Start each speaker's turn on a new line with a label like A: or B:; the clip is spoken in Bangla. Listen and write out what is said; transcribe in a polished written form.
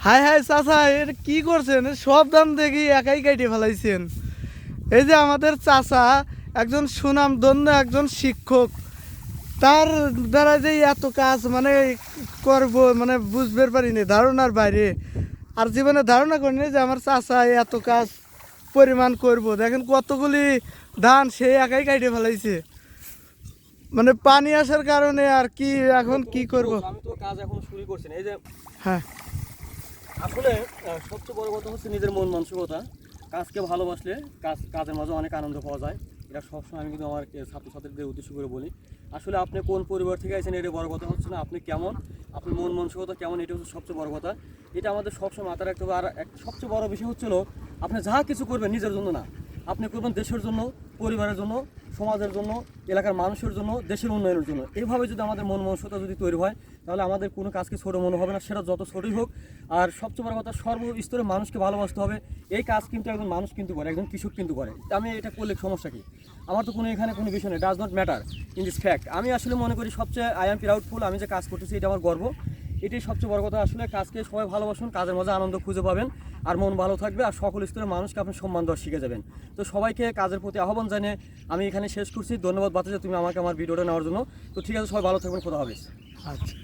A: হাই হাই চাচা, এর কি করছেন? সব ধান দেখি একাই কেটে ফেলাইছেন। এই যে আমাদের চাচা একজন সুনামধন্য একজন শিক্ষক, তার দ্বারা যে এত কাজ মানে করব মানে বুঝতে পারিনি, ধারণার বাইরে। আর জীবনে ধারণা করিনি যে আমার চাচা এত কাজ পরিমাণ করব। দেখেন কতগুলি ধান সে একাই কেটে ফেলাইছে, মানে পানি আসার কারণে। আর কি এখন কি করব?
B: আমি তো কাজ এখন শুরু করছি না। এই যে
A: হ্যাঁ,
B: আসলে সবচেয়ে বড় কথা হচ্ছে নিজের মন মানসিকতা। কাজকে ভালোবাসলে কাজের মাঝে অনেক আনন্দ পাওয়া যায়। এটা সবসময় আমি কিন্তু আমার ছাত্রছাত্রীদের উদ্দেশ্য করে বলি। আসলে আপনি কোন পরিবার থেকে আছেন এটা বড় কথা হচ্ছে না, আপনি কেমন, আপনার মন মানসিকতা কেমন, এটা হচ্ছে সবচেয়ে বড় কথা। এটা আমাদের সবসময় মাথায় রাখতে হবে। আর সবচেয়ে বড় বিষয় হচ্ছিল আপনি যা কিছু করবেন নিজের জন্য না, আপনি করবেন দেশের জন্য, পরিবারের জন্য, সমাজের জন্য, এলাকার মানুষের জন্য, দেশের উন্নয়নের জন্য। এইভাবে যদি আমাদের মন মানসিকতা যদি তৈরি হয়, তাহলে আমাদের কোনো কাজকে ছোটো মনে হবে না, সেটা যত ছোটোই হোক। আর সবচেয়ে বড় কথা, সর্বস্তরে মানুষকে ভালোবাসতে হবে। এই কাজ কিন্তু একজন মানুষ কিন্তু করে, একজন কৃষক কিন্তু করে। আমি এটা করলে সমস্যা কি? আমার তো কোনো এখানে কোনো বিষয় নেই, does not matter in this fact. আমি আসলে মনে করি সবচেয়ে আই এম প্রাউডফুল, আমি যে কাজ করতেছি এটা আমার গর্ব। এটাই সবচেয়ে বড় কথা। আসলে কাজকে সবাই ভালোবাসুন, কাজের মধ্যে আনন্দ খুঁজে পাবেন, আর মন ভালো থাকবে, আর সকল স্তরের মানুষকে আপনি সম্মান দেওয়া শিখে যাবেন। তো সবাইকে কাজের প্রতি আহ্বান জানিয়ে আমি এখানে শেষ করছি। ধন্যবাদ বাতাসে তুমি আমাকে আমার ভিডিওটা নেওয়ার জন্য। তো ঠিক আছে, সবাই ভালো থাকবেন, খোদা হাফেজ।
A: আচ্ছা।